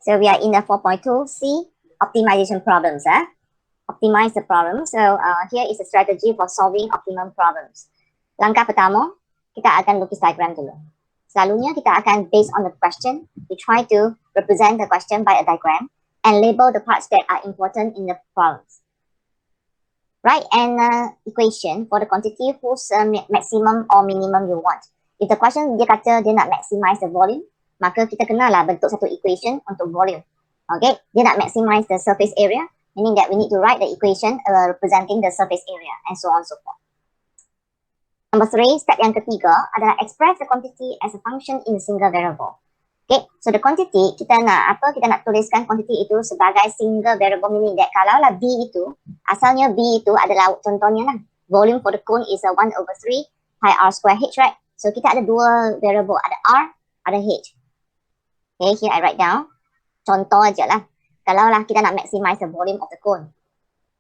So we are in the 4.2C optimization problems. Optimize the problem. So here is a strategy for solving optimum problems. Langkah pertama, kita akan lukis diagram dulu. Selalunya kita akan based on the question, we try to represent the question by a diagram and label the parts that are important in the problems. Write an equation for the quantity whose maximum or minimum you want. If the question dia kata dia nak maximize the volume, maka kita kenalah bentuk satu equation untuk volume. Okay, dia nak maximize the surface area, meaning that we need to write the equation representing the surface area and so on and so forth. Number 3, step yang ketiga adalah express the quantity as a function in a single variable. Okay, so the quantity, kita nak tuliskan quantity itu sebagai single variable, meaning that kalaulah B itu, asalnya B itu adalah contohnya lah, volume for the cone is a 1/3 pi r square h, right? So kita ada dua variable, ada R, ada H. Okay, here I write down. Contoh aja lah. Kalaulah kita nak maximize the volume of the cone.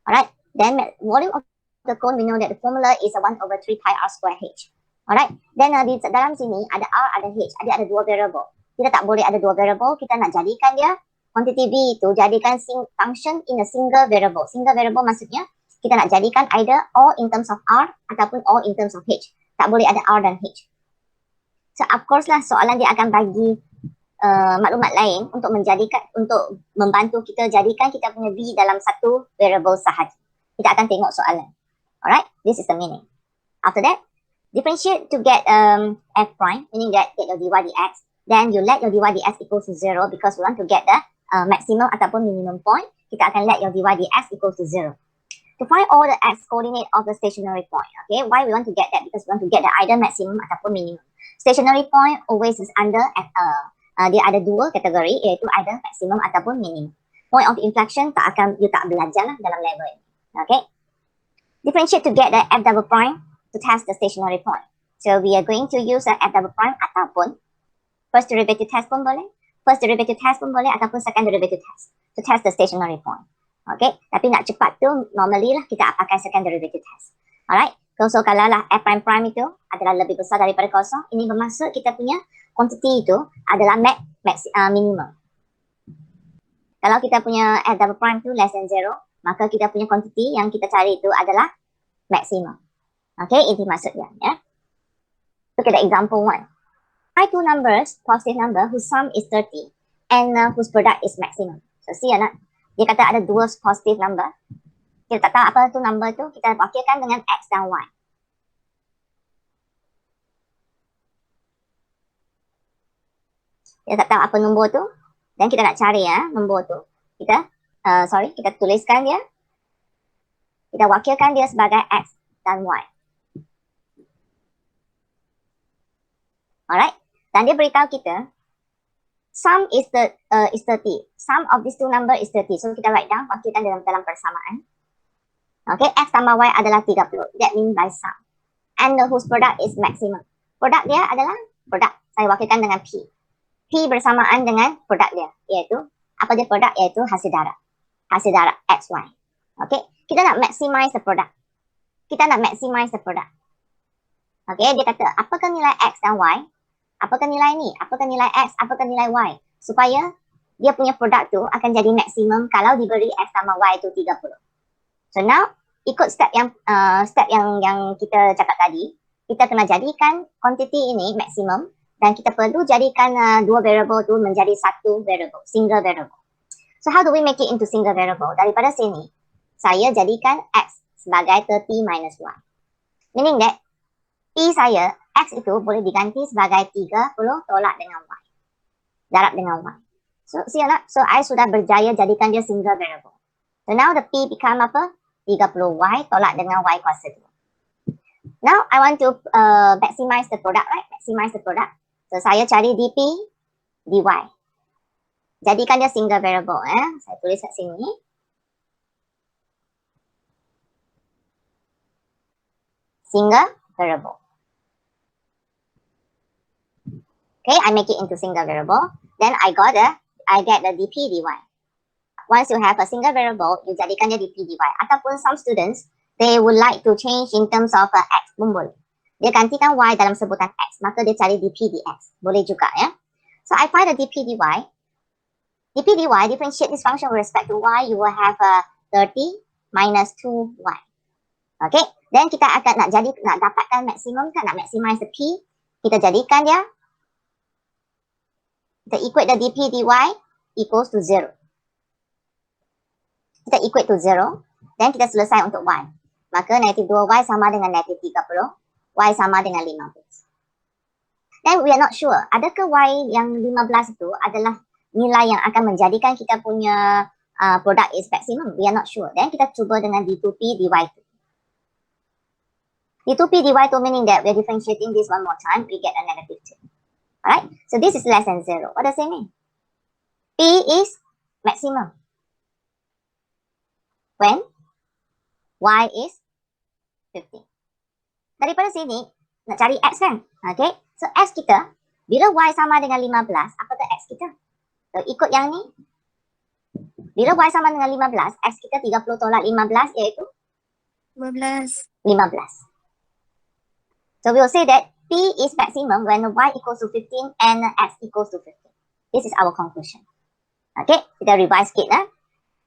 Alright, then volume of the cone, we know that the formula is a 1/3 pi r square h. Alright, then di dalam sini ada R, ada H, ada dua variable. Kita tak boleh ada dua variable, kita nak jadikan dia quantity B itu jadikan function in a single variable. Single variable maksudnya kita nak jadikan either all in terms of R ataupun all in terms of H. Tak boleh ada R dan H. So of course lah soalan dia akan bagi maklumat lain untuk membantu kita jadikan kita punya B dalam satu variable sahaja. Kita akan tengok soalan. Alright, this is the meaning. After that, differentiate to get f prime, meaning that get your dy dx. Then you let your dy dx equals to 0 because we want to get the maximum ataupun minimum point. Kita akan let your dy dx equals to 0. To find all the x coordinate of the stationary point. Okay, why we want to get that? Because we want to get the either maximum ataupun minimum. Stationary point always is under dia ada dua kategori, iaitu either maximum ataupun minimum. Point of inflection you tak belajar lah dalam level ini. Okay. Differentiate to get the f double prime to test the stationary point. So we are going to use the f double prime ataupun first derivative test pun boleh. First derivative test pun boleh ataupun second derivative test to test the stationary point. Okay. Tapi nak cepat tu normally lah kita pakai second derivative test. Alright. So kalau lah f prime prime itu adalah lebih besar daripada kosong, ini bermaksud kita punya quantity itu adalah minimum. Kalau kita punya f double prime itu less than 0, maka kita punya quantity yang kita cari itu adalah maximum. Okay, ini maksudnya. Ya. Look at the example 1. Find two numbers, positive number, whose sum is 30 and whose product is maximum. So see anak, dia kata ada dua positive number. Kita tak tahu apa tu number tu, kita wakilkan dengan X dan Y. Kita tak tahu apa nombor tu, dan kita nak cari nombor tu. Kita tuliskan dia, kita wakilkan dia sebagai X dan Y. Alright, dan dia beritahu kita, sum is 30. Sum of these two number is 30. So kita write down, wakilkan dalam persamaan. Okay, X tambah Y adalah 30. That means by sum. And whose product is maximum. Produk dia adalah produk. Saya wakilkan dengan P. P bersamaan dengan produk dia. Iaitu, apa dia produk? Iaitu hasil darab. Hasil darab XY. Okay, kita nak maximize the product. Kita nak maximize the product. Okay, dia kata, apakah nilai X dan Y? Apakah nilai ni? Apakah nilai X? Apakah nilai Y? Supaya dia punya produk tu akan jadi maksimum kalau diberi X tambah Y itu 30. So now, ikut step yang kita cakap tadi, kita kena jadikan quantity ini maksimum dan kita perlu jadikan dua variable tu menjadi satu variable, single variable. So how do we make it into single variable? Daripada sini, saya jadikan X sebagai 30 minus Y. Meaning that, P saya, X itu boleh diganti sebagai 30 tolak dengan Y. Darab dengan Y. So, see anak? So, I sudah berjaya jadikan dia single variable. So, now the P become apa? 30Y tolak dengan Y kuasa 2. Now, I want to maximize the product, right? Maximize the product. So, saya cari dP, dy. Jadikan dia single variable. Saya tulis kat sini. Single variable. Okay, I make it into single variable. Then I get the dP dy. Once you have a single variable, you jadikan dia dP dy. Ataupun some students, they would like to change in terms of X pun boleh. Dia gantikan Y dalam sebutan X, maka dia cari dP dx. Boleh juga ya. So I find the dP dy. dp dy, differentiate this function with respect to y, you will have 30 minus 2y. Okay, then kita akan nak dapatkan maksimum kan, nak maximize the p, kita jadikan dia, kita equate the dp dy equals to 0. Kita equate to 0, then kita selesai untuk y. Maka negatif 2y sama dengan negatif 30, y sama dengan 15. Then we are not sure, adakah y yang 15 itu adalah nilai yang akan menjadikan kita punya product is maximum? We are not sure. Then kita cuba dengan d2p dy2. d2p dy2 meaning that we are differentiating this one more time, we get a negative 2. Alright, so this is less than 0. What does it mean? P is maximum when y is 15. Daripada sini, nak cari x kan? Okay, so x kita, bila y sama dengan 15, apakah x kita? So, ikut yang ni. Bila y sama dengan 15, x kita 30 tolak 15 iaitu? 15. 15. So we will say that P is maximum when y equals to 15 and x equals to 15. This is our conclusion. Okay, kita revise sikit lah.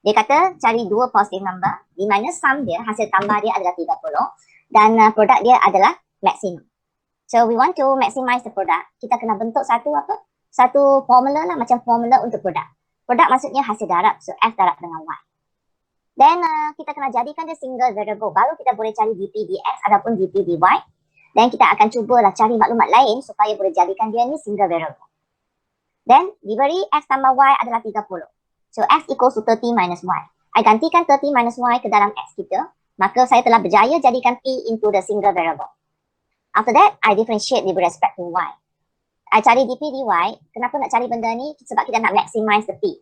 Dia kata cari dua positive number, di mana sum dia, hasil tambah dia adalah 30 dan produk dia adalah maximum. So we want to maximize the product. Kita kena bentuk satu apa? Satu formula lah, macam formula untuk produk. Produk maksudnya hasil darab, so F darab dengan Y. Then kita kena jadikan dia single variable, baru kita boleh cari dp dx ataupun dp dy. Dan kita akan cubalah cari maklumat lain supaya boleh jadikan dia ni single variable. Then diberi x tambah y adalah 30. So x equals to 30 minus y. I gantikan 30 minus y ke dalam x kita, maka saya telah berjaya jadikan p into the single variable. After that, I differentiate with respect to y. I cari dp dy. Kenapa nak cari benda ni? Sebab kita nak maximize the p.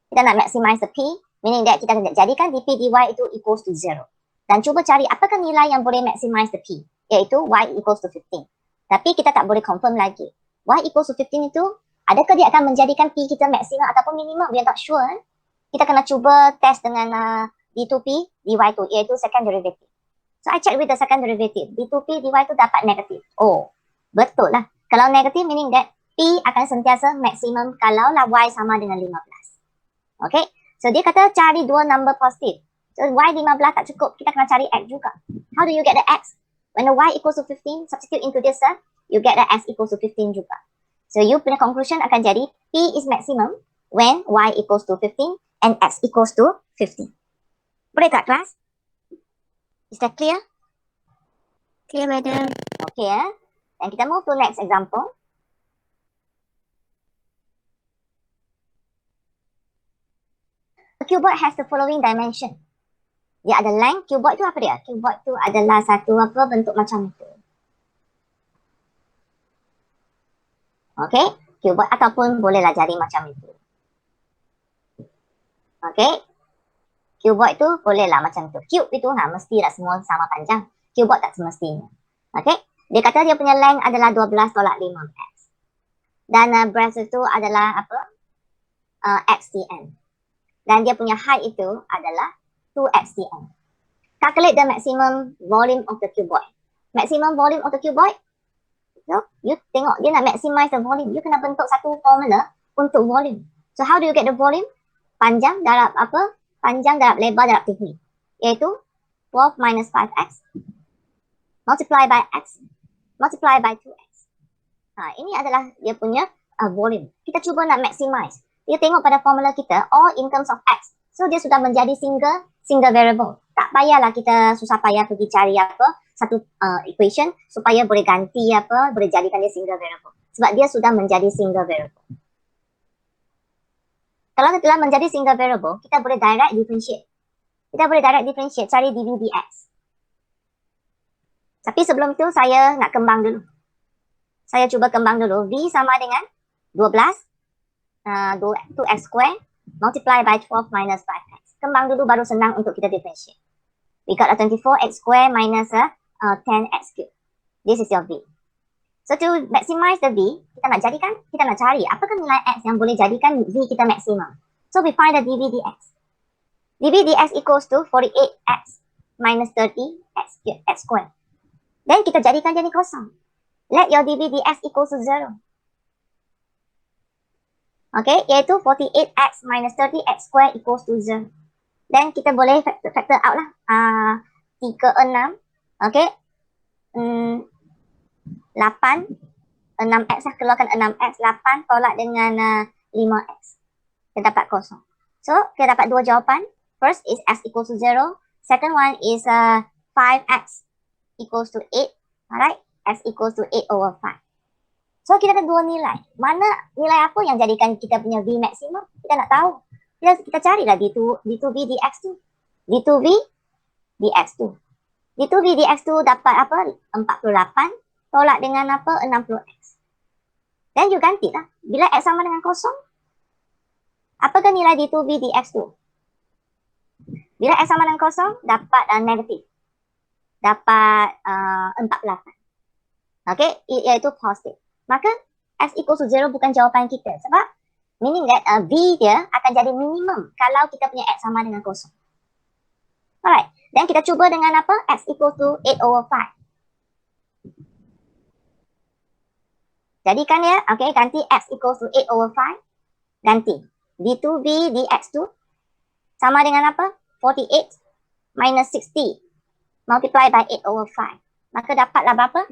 Kita nak maximize the p, meaning that kita nak jadikan dp dy itu equals to 0. Dan cuba cari apakah nilai yang boleh maximize the p, iaitu y equals to 15. Tapi kita tak boleh confirm lagi. Y equals to 15 itu, adakah dia akan menjadikan p kita maksimum ataupun minimum? We are not sure. Kita kena cuba test dengan d2p dy2, iaitu second derivative. So I check with the second derivative. d2p dy itu dapat negatif. Oh, betul lah. Kalau negatif meaning that p akan sentiasa maksimum kalau lah y sama dengan 15. Okay, so dia kata cari dua number positif. So y 15 tak cukup, kita kena cari x juga. How do you get the x? When the y equals to 15, substitute into this, you get the x equals to 15 juga. So you punya conclusion akan jadi p is maximum when y equals to 15 and x equals to 15. Boleh tak kelas? Is that clear? Clear, madam. Okay, and kita move to next example. A cuboid has the following dimension. Dia ada length, cuboid tu apa dia? Cuboid tu adalah satu apa bentuk macam itu. Okay, cuboid ataupun bolehlah jadi macam itu. Okay, cuboid tu bolehlah macam itu. Cube itu mestilah semua sama panjang. Cuboid tak semestinya. Okay, dia kata dia punya length adalah 12 tolak 5x. Dan breadth itu adalah apa? XTN. Dan dia punya height itu adalah 2xTN. Calculate the maximum volume of the cuboid. Maximum volume of the cuboid. So, you tengok dia nak maximize the volume. You kena bentuk satu formula untuk volume. So, how do you get the volume? Panjang darab apa? Panjang darab lebar darab tinggi. Iaitu 12 minus 5x. Multiply by x. Multiply by 2x. Ini adalah dia punya volume. Kita cuba nak maximize. Dia tengok pada formula kita, all in terms of x. So, dia sudah menjadi single variable. Tak payahlah kita susah payah pergi cari apa, satu equation supaya boleh ganti apa, boleh jadikan dia single variable. Sebab dia sudah menjadi single variable. Kalau dia telah menjadi single variable, kita boleh direct differentiate. Kita boleh direct differentiate, cari dv dx. Tapi sebelum itu, saya nak kembang dulu. Saya cuba kembang dulu. V sama dengan 12, 2x square, multiply by 12 minus 5x. Kembang dulu baru senang untuk kita differentiate. We got a 24x square minus 10x cube. This is your V. So to maximize the V, kita nak cari apakah nilai x yang boleh jadikan V kita maximum. So we find the dv dx. dv dx equals to 48x minus 30x square. Then kita jadikan dia ni kosong. Let your dv dx equals to 0. Okay, iaitu 48x minus 30x square equals to 0. Dan kita boleh factor out lah. 3, 6. Okay. 8. 6x lah. Keluarkan 6x. 8 tolak dengan 5x. Kita dapat kosong. So, kita dapat dua jawapan. First is x equals to 0. Second one is 5x equals to 8. Alright. X equals to 8 over 5. So, kita ada dua nilai. Mana nilai apa yang jadikan kita punya V maksimum? Kita nak tahu. Kita carilah D2V dx2. D2V dx2. D2V dx2 dapat apa? 48 tolak dengan apa? 60x. Dan you gantilah. Bila x sama dengan kosong, apakah nilai D2V dx2? Bila x sama dengan kosong, dapat negatif. Dapat 48. Okay, iaitu positif. Maka x equals to 0 bukan jawapan kita. Sebab meaning that V dia akan jadi minimum kalau kita punya x sama dengan kosong. Alright. Dan kita cuba dengan apa? X equals to 8 over 5. Jadikan ya. Okay, ganti x equals to 8 over 5. Ganti. D2V dx2 sama dengan apa? 48 minus 60 multiply by 8 over 5. Maka dapatlah berapa?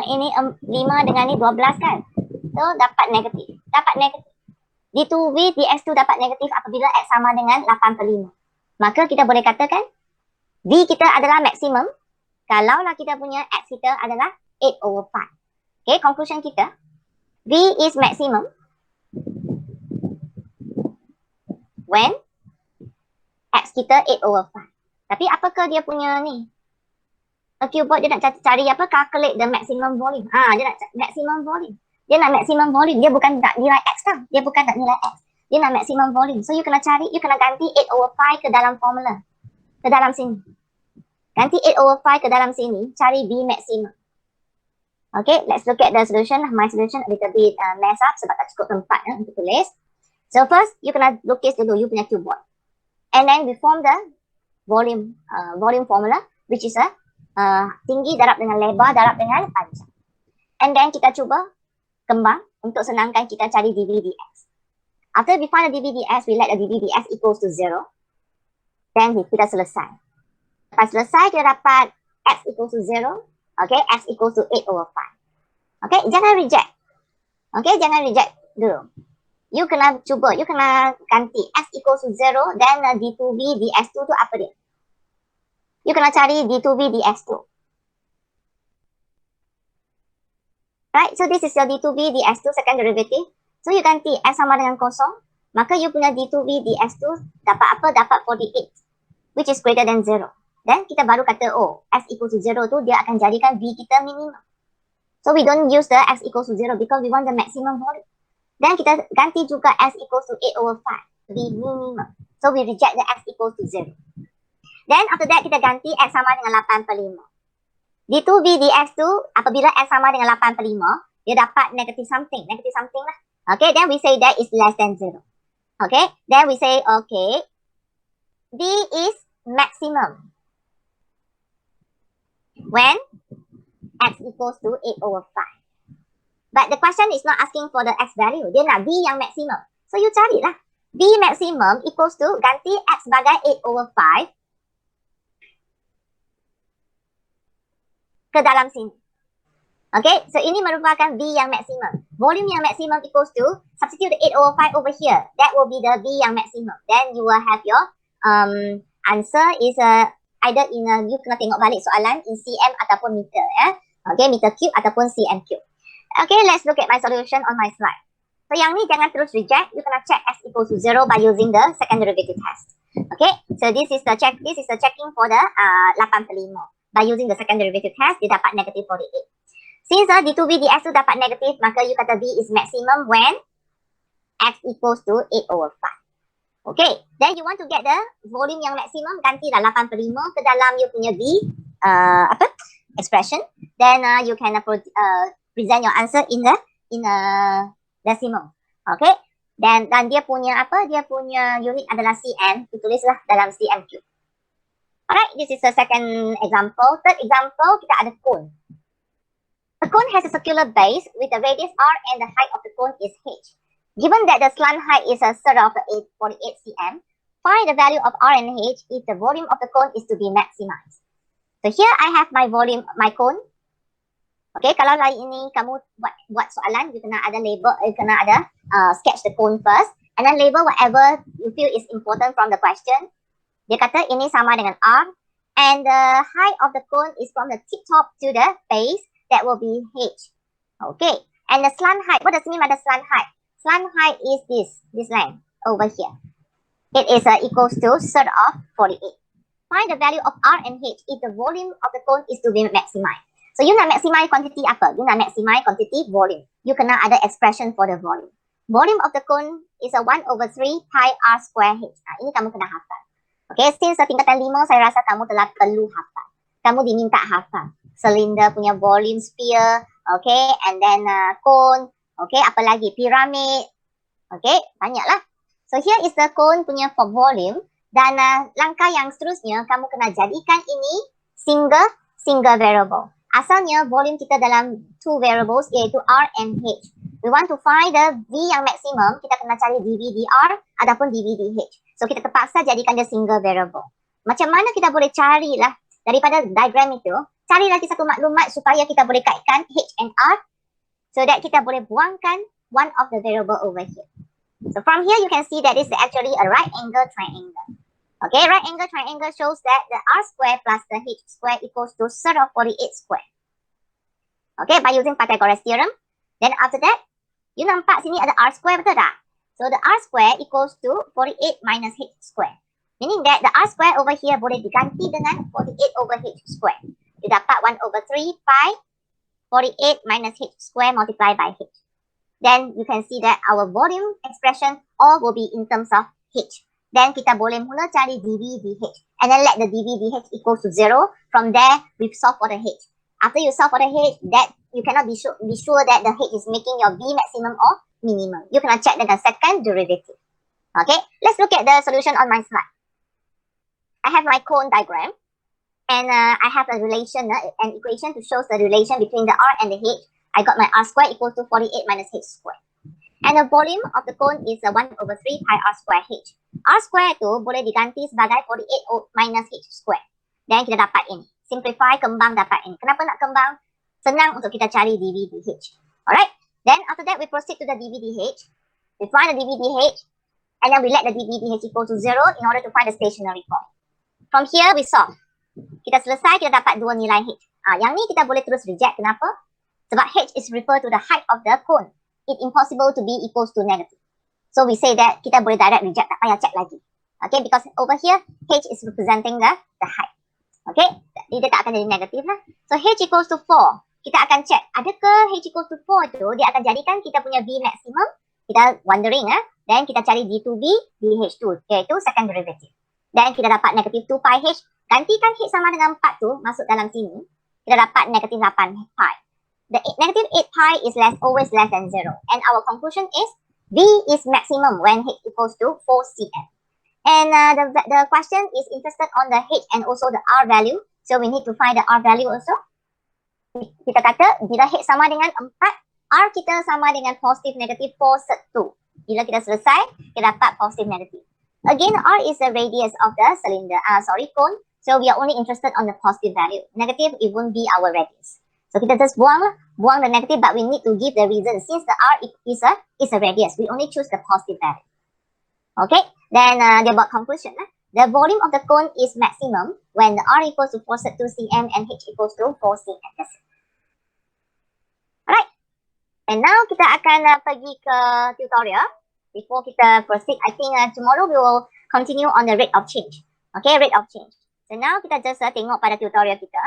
Ini 5 dengan ni 12 kan? So, dapat negatif. Dapat negatif. D2V dx2 dapat negatif apabila x sama dengan 8/5. Maka kita boleh katakan V kita adalah maksimum kalaulah kita punya x kita adalah 8 over 5. Okay, conclusion kita. V is maximum when x kita 8 over 5. Tapi apakah dia punya ni? Cuba dia nak cari apa? Calculate the maximum volume. Dia nak maximum volume. Dia nak maximum volume. Dia bukan tak nilai x tau. Dia bukan tak nilai x. Dia nak maximum volume. So you kena cari, you kena ganti 8 over 5 ke dalam formula. Ke dalam sini. Ganti 8 over 5 ke dalam sini. Cari V maximum. Okay, let's look at the solution. My solution a little bit mess up sebab tak cukup tempat untuk tulis. So first, you kena lukis dulu you punya cubeboard. And then we form the volume formula which is tinggi darab dengan lebar darab dengan panjang. And then kita cuba kembang untuk senangkan kita cari dV dx. After we find the dV dx, we let the dV dx equals to 0. Then kita selesai. Lepas selesai, kita dapat x equals to 0. Okay, x equals to 8 over 5. Okay, jangan reject. Okay, jangan reject dulu. You kena cuba, you kena ganti x equals to 0, then d2v dx2 tu apa dia? You kena cari d2v dx2. Right, so this is your d2v dx2 second derivative. So you ganti x sama dengan kosong, maka you punya d2v dx2 dapat apa? Dapat 48, which is greater than 0. Dan kita baru kata, oh, x equals to 0 tu dia akan jadikan v kita minimum. So we don't use the x equals to 0 because we want the maximum volume. Dan kita ganti juga x equals to 8 over 5, v minimum. So we reject the x equals to 0. Then after that kita ganti x sama dengan 8/5. D2v dx2 apabila x sama dengan 8/5, dia dapat negative something lah. Okay, then we say that is less than 0. Okay, then we say, okay, v is maximum when x equals to 8 over 5. But the question is not asking for the x value. Dia nak v yang maximum. So you carilah. V maximum equals to ganti x sebagai 8 over 5 ke dalam sini. Okay, so ini merupakan V yang maksimum. Volume yang maksimum equals to, substitute the 8 over 5 over here. That will be the V yang maksimum. Then you will have your answer is either in you kena tengok balik soalan in cm ataupun meter. Okay, meter cube ataupun cm cube. Okay, let's look at my solution on my slide. So yang ni jangan terus reject. You kena check x equals to 0 by using the second derivative test. Okay, so this is the checking for the 8/5. By using the second derivative test, dia dapat negative 48. Since d2v dx2 dapat negative, maka you kata v is maximum when x equals to 8 over 5. Okay, then you want to get the volume yang maximum, gantilah 8/5 ke dalam you punya v expression. Then you can present your answer in the decimal. Okay, dan dia punya dia punya unit adalah cm. Ditulislah dalam cm cube. Alright, this is the second example. Third example, kita ada cone. A cone has a circular base with the radius r and the height of the cone is h. Given that the slant height is a third of 48 cm, find the value of R and H if the volume of the cone is to be maximized. So here I have my volume, my cone. Okay, kalau hari ini kamu buat soalan, you kena ada label, kena ada sketch the cone first, and then label whatever you feel is important from the question. Dia kata ini sama dengan R, and the height of the cone is from the tip top to the base, that will be H. Okay, and the slant height, what does it mean by the slant height? Slant height is this length over here. It is equals to third of 48. Find the value of R and H if the volume of the cone is to be maximized. So you nak maximize quantity apa? You nak maximize quantity volume. You kena ada expression for the volume. Volume of the cone is a 1/3 pi R square H. Ini kamu kena hafal. Okay, since tingkatan 5, saya rasa kamu telah perlu hafal. Kamu diminta hafal. Silinder punya volume, sphere, okay, and then cone, okay, apa lagi? Pyramid, okay, banyaklah. So here is the cone punya for volume. Dan langkah yang seterusnya, kamu kena jadikan ini single variable. Asalnya volume kita dalam two variables iaitu R and H. We want to find the V yang maksimum, kita kena cari dV dR ataupun dV dH. So kita terpaksa jadikan dia single variable. Macam mana kita boleh carilah daripada diagram itu, cari lagi satu maklumat supaya kita boleh kaitkan H and R so that kita boleh buangkan one of the variable over here. So from here you can see that this is actually a right angle triangle. Okay, right angle triangle shows that the R square plus the H square equals to third of 48 square. Okay, by using Pythagoras theorem. Then after that, you nampak sini ada R square, betul tak? So the R square equals to 48 minus H square. Meaning that the R square over here boleh diganti dengan 48 over H square. You dapat 1/3 pi 48 minus H square multiplied by H. Then you can see that our volume expression all will be in terms of H. Then kita boleh mula cari dV dH. And then let the dV dH equals to 0. From there, we solve for the H. After you solve for the H, that you cannot be sure that the H is making your V maximum or minimum. You cannot check dengan second derivative. Okay, let's look at the solution on my slide. I have my cone diagram. And I have a relation, an equation to show the relation between the R and the H. I got my R square equals to 48 minus H square. And the volume of the cone is 1/3 pi R square H. R square tu boleh diganti sebagai 48 minus H square. Dan kita dapat ini. Simplify, kembang dapat ini. Kenapa nak kembang? Senang untuk kita cari dV dH. Alright. Then after that we proceed to the dV dH. We find the dV dH. And then we let the dV dH equal to 0 in order to find the stationary point. From here we solve. Kita selesai, kita dapat dua nilai H. Yang ni kita boleh terus reject. Kenapa? Sebab H is refer to the height of the cone. It's impossible to be equals to negative. So we say that kita boleh direct reject, tak payah check lagi. Okay, because over here, H is representing the height. Okay, dia tak akan jadi negatif lah. So H equals to 4. Kita akan check, adakah H equals to 4 tu, dia akan jadikan kita punya V maximum. Kita wondering, then kita cari D2V, DH2, iaitu second derivative. Then kita dapat negative 2 pi H. Gantikan H sama dengan 4 tu, masuk dalam sini. Kita dapat negative 8 pi. The negative 8 pi is always less than 0. And our conclusion is V is maximum when H equals to 4 cm. And the question is interested on the H and also the R value. So we need to find the R value also. Kita kata bila H sama dengan 4, R kita sama dengan positive negative 4 sec 2. Bila kita selesai, kita dapat positive negative. Again, R is the radius of the cone. So we are only interested on the positive value. Negative, it won't be our radius. So kita just buang the negative, but we need to give the reason. Since the R is a radius, we only choose the positive value. Okay, then the conclusion. The volume of the cone is maximum when the R equals to 4 sec 2 cm and H equals to 4 cm. Alright, and now kita akan pergi ke tutorial. Before kita proceed, I think tomorrow we will continue on the rate of change. Okay, rate of change. So now kita just tengok pada tutorial kita.